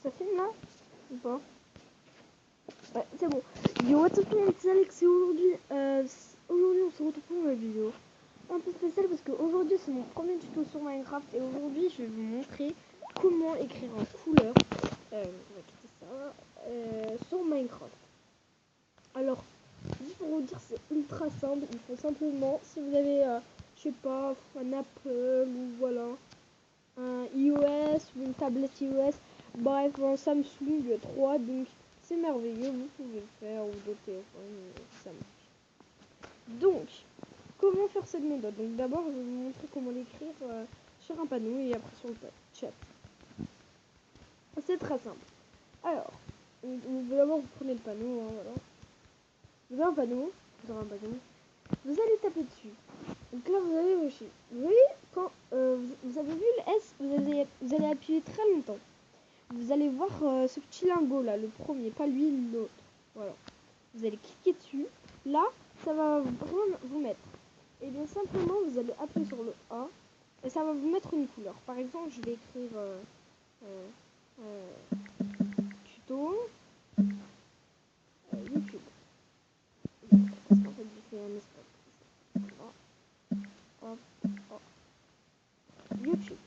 Ça filme là ou pas? Ouais, c'est bon. Yo, what's up tout le monde, c'est Alex et aujourd'hui, on se retrouve pour une vidéo un peu spéciale parce qu'aujourd'hui c'est mon premier tuto sur Minecraft et aujourd'hui je vais vous montrer comment écrire en couleur sur Minecraft. Alors, juste pour vous dire, c'est ultra simple. Il faut simplement, si vous avez, je sais pas, un Apple ou voilà, un iOS ou une tablette iOS, bref, un Samsung 3, donc c'est merveilleux, vous pouvez le faire, ou d'autres téléphones, ça marche. Donc, comment faire cette méthode? Donc d'abord, je vais vous montrer comment l'écrire sur un panneau et après sur le chat. C'est très simple. Alors, d'abord vous prenez le panneau, hein, voilà. Vous avez un panneau, vous allez taper dessus. Donc là, vous avez vos chiffres. Vous voyez, quand vous avez vu le S, vous allez appuyer très longtemps. Vous allez voir ce petit lingot là, le premier, pas lui, l'autre. Voilà. Vous allez cliquer dessus. Là, ça va vraiment vous mettre. Et bien simplement, vous allez appuyer sur le A et ça va vous mettre une couleur. Par exemple, je vais écrire tuto YouTube. Parce qu'en fait, j'ai fait un espace. Hop, hop. YouTube.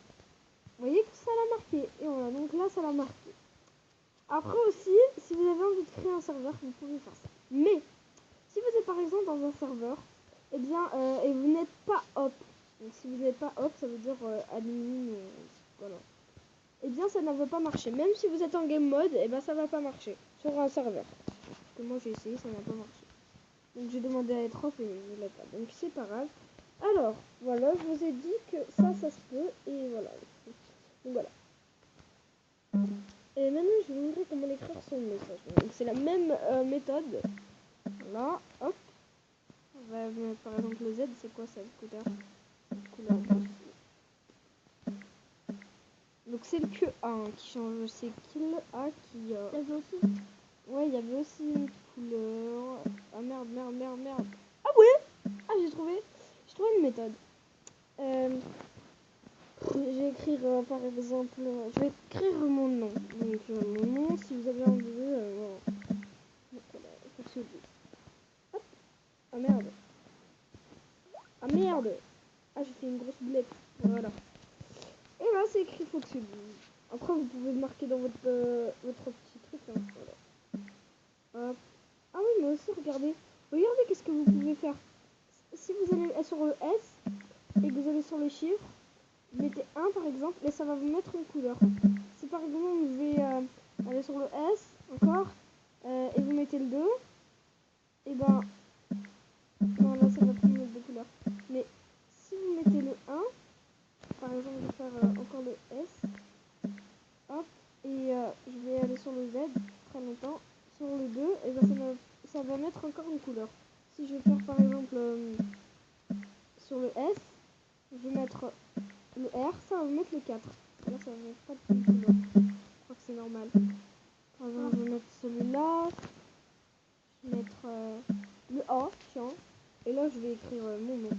Vous voyez que ça l'a marqué. Et voilà, donc là, ça l'a marqué. Après aussi, si vous avez envie de créer un serveur, vous pouvez faire ça. Mais, si vous êtes par exemple dans un serveur, et bien, et vous n'êtes pas hop. Donc si vous n'êtes pas hop, ça veut dire admin, voilà. Et bien, ça ne va pas marcher. Même si vous êtes en game mode, et ben ça va pas marcher sur un serveur. Parce que moi j'ai essayé, ça n'a pas marché. Donc j'ai demandé à être off et il ne l'a pas. Donc c'est pas grave. Alors, voilà, je vous ai dit que ça se peut. Et voilà. Donc voilà. Et maintenant, je vais vous montrer comment l'écrire sur le message. Donc c'est la même méthode. Voilà, hop. On va mettre par exemple le Z, c'est quoi cette couleur? Donc c'est le Q1 qui change, c'est kill A qui... Il y avait aussi... Ouais, il y avait aussi une couleur... Ah merde. Ah ouais. Ah j'ai trouvé une méthode. Je vais écrire par exemple... je vais écrire mon nom. Donc mon nom, si vous avez envie... voilà. Donc voilà, hop. Ah merde. Ah j'ai fait une grosse blette. Voilà. Et là c'est écrit Foxy. Après vous pouvez le marquer dans votre petit truc. Hein. Voilà. Hop. Ah oui, mais aussi regardez qu'est-ce que vous pouvez faire. Si vous allez sur le S et que vous allez sur les chiffres, vous mettez 1 par exemple et ça va vous mettre une couleur. Si par exemple vous voulez aller sur le S encore et vous mettez le 2, et ben non, là ça va plus mettre de couleur. Mais si vous mettez le 1, par exemple je vais faire encore le S, hop, et je vais aller sur le Z très longtemps, sur le 2, et ben ça va mettre encore une couleur. Si je vais faire par exemple sur le S, je vais mettre le R, ça va me mettre le 4. Là ça va mettre pas de couleur. Je crois que c'est normal. Par exemple, je vais mettre celui-là, je vais mettre le A, tiens, et là je vais écrire mon nom.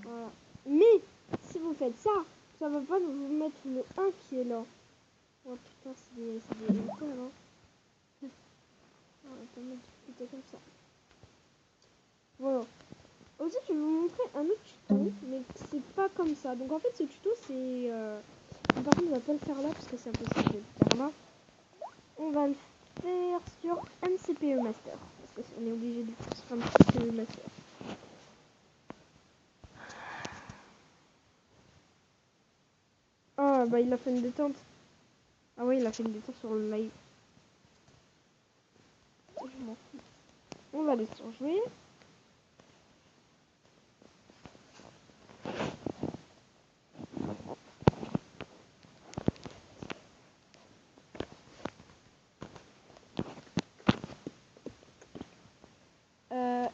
Voilà. Mais si vous faites ça, ça va pas vous mettre le 1 qui est là. Oh putain, c'est des étoiles, hein. On peut mettre plutôt comme ça. Voilà. Aussi, je vais vous montrer un autre tuto, mais c'est pas comme ça. Donc en fait, ce tuto, c'est... Par contre, on va pas le faire là, parce que c'est impossible de le faire là. On va le faire sur MCPE Master. Parce qu'on est obligé de le faire sur MCPE Master. Ah, bah il a fait une détente. Ah oui, il a fait une détente sur le live. Je m'en fous. On va aller sur jouer.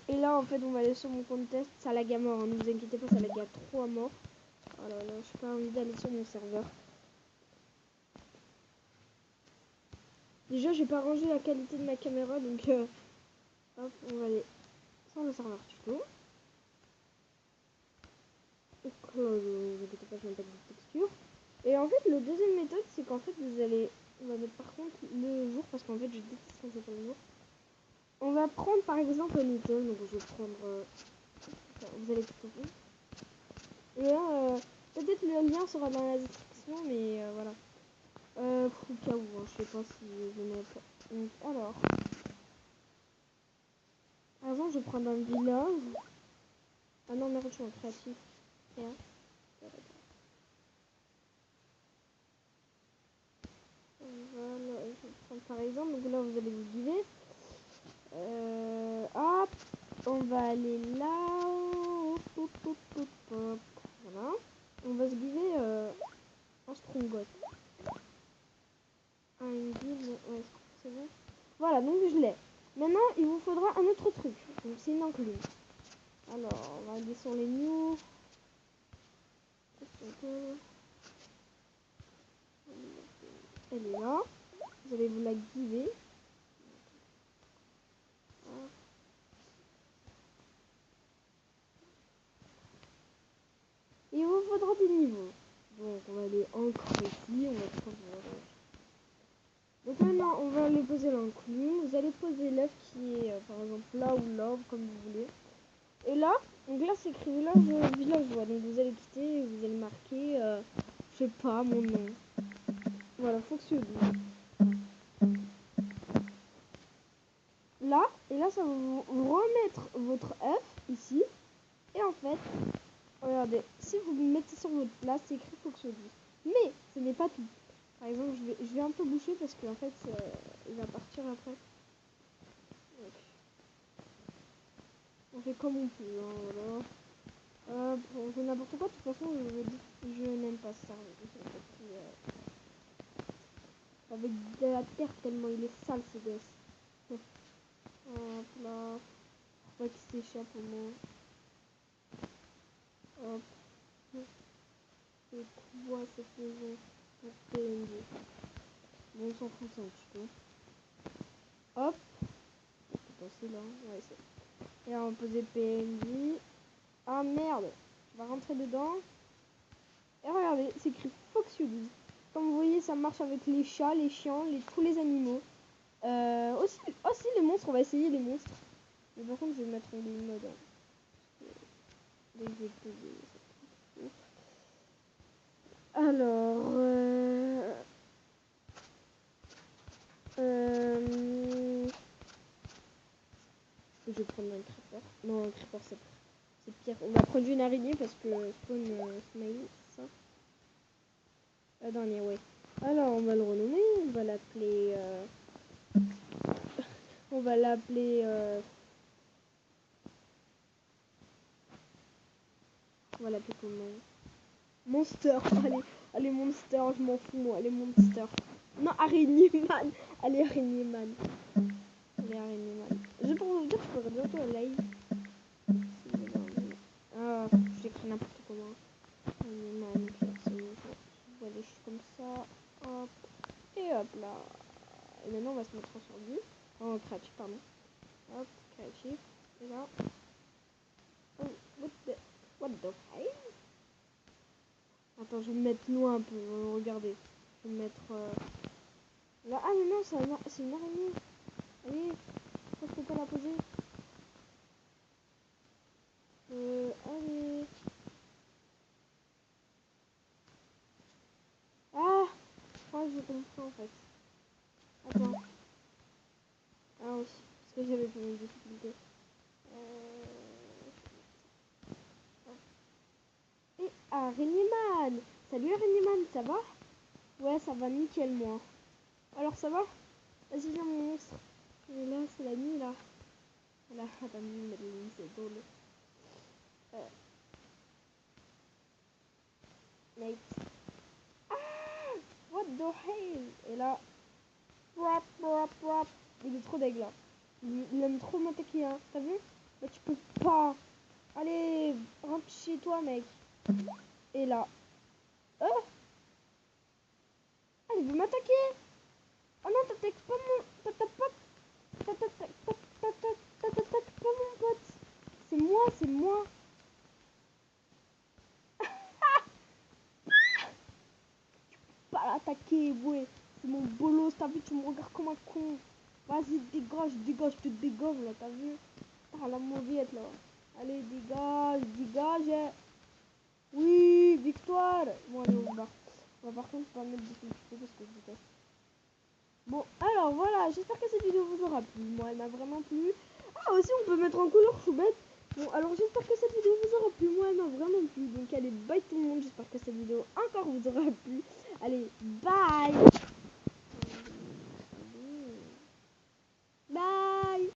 Et là, en fait, on va aller sur mon compte test. Ça lag à mort, hein. Ne vous inquiétez pas, ça lag à 3 morts. Oh là là, j'ai pas envie d'aller sur mon serveur. Déjà, j'ai pas rangé la qualité de ma caméra, donc hop, on va aller sur le serveur tuto. vous inquiétez pas, je vais mettre des textures. Et en fait, la deuxième méthode, c'est qu'en fait, vous allez... On va mettre par contre le jour, parce qu'en fait, je déteste quand c'est pas le jour. On va prendre par exemple un item, donc je vais prendre... vous allez tout comprendre. Et là, peut-être le lien sera dans la description, mais voilà. Au cas où, hein, je sais pas si je vais mettre... Donc, alors... Par exemple, je vais prendre un village. Ah non, merde, je suis en créatif. Rien. Voilà, je vais prendre par exemple, donc là vous allez vous guider. Hop, on va aller là. Hop, hop, hop, hop, hop. Voilà. On va se guider en Strongot. Ah, une guide, ouais, c'est bon. Voilà, donc je l'ai. Maintenant, il vous faudra un autre truc. Donc c'est une enclume. Alors, on va aller sur les news. Elle est là. Vous allez vous la guider. Il vous faudra des niveaux. Donc on va aller encre ici. On va prendre... Donc maintenant, on va aller poser l'enclume. Vous allez poser l'œuf qui est, par exemple, là ou là, comme vous voulez. Et là, donc là, c'est écrit villageois. Donc vous allez quitter et vous allez marquer, je sais pas, mon nom. Voilà, faut que là, et là, ça va vous remettre votre œuf ici. Et en fait, regardez, si vous le mettez sur votre place, c'est écrit faut que mais ce n'est pas tout. Par exemple, je vais un peu boucher parce qu'en fait, il va partir après. Donc, on fait comme on peut, hein, voilà. On fait n'importe quoi, de toute façon, je n'aime pas ça. Avec de la terre tellement il est sale, ce gosse. Hop là. Faut pas qu'il s'échappe au moins. Hop. C'est quoi cette maison pour PNG? Bon, on s'en fout ça un petit peu. Hop. C'est là, ouais, c'est. Et là, on va poser PNJ. Ah merde, je vais rentrer dedans. Et regardez, c'est écrit Fox Udi. Comme vous voyez, ça marche avec les chats, les chiens, tous les animaux. Aussi les monstres, on va essayer les monstres. Mais par contre, je vais mettre en game mode. Alors, je vais prendre un creeper. Non, un creeper, c'est pire. On va prendre une araignée parce que spawn smiley, c'est ça. La dernière, ouais. Alors, on va le renommer. On va l'appeler... on va l'appeler... on va l'appeler comment? Monster. Allez, Monster, je m'en fous, moi. Allez, Monster. Non, Araignée Man. Allez, Araignée Man. Allez, Araignée Man. Je peux vous dire que je ferai bientôt un live. Ah, j'écris n'importe comment. Araignée Man, on va les choses comme ça. Hop. Et hop là. Et maintenant, on va se mettre en survie. En créatif, pardon. Hop, créatif. Et là. Oh, what the hell? Attends, je vais me mettre loin un peu. Regardez. Je vais me mettre... là. Ah, mais non, c'est une araignée. Allez, pourquoi je peux pas la poser? Allez. Ah, je crois que je comprends en fait. Attends. Ah oui, parce que j'avais fait une difficulté. Et Araignée Man. Salut Araignée Man, ça va? Ouais, ça va nickel moi. Alors ça va? Vas-y, viens mon monstre. Et là, c'est la nuit là. Là, attends, c'est drôle. Mec. Ah, what the hell? Et là, rap, rap, rap. Il est trop deg là. Il aime trop m'attaquer, hein. T'as vu? Là, tu peux pas. Allez, rentre chez toi, mec. Et là. Oh, ah, il veut m'attaquer. Oh non, t'attaques pas mon... T'attaques pas mon pote. C'est moi, c'est moi. attaquer, ouais. C'est mon bolos, t'as vu, tu me regardes comme un con. Vas-y, dégage, dégage, je te dégage là, t'as vu? Ah, la mauviette là. Allez, dégage, dégage. Oui, victoire. Bon, allez, on va. On va par contre pas mettre des publicités parce que je déteste. Bon, alors voilà, j'espère que cette vidéo vous aura plu. Moi, elle m'a vraiment plu. Ah, aussi, on peut mettre en couleur choubette. Bon, alors j'espère que cette vidéo vous aura plu. Moi, elle m'a vraiment plu. Donc, allez, bye tout le monde. J'espère que cette vidéo encore vous aura plu. Allez, bye.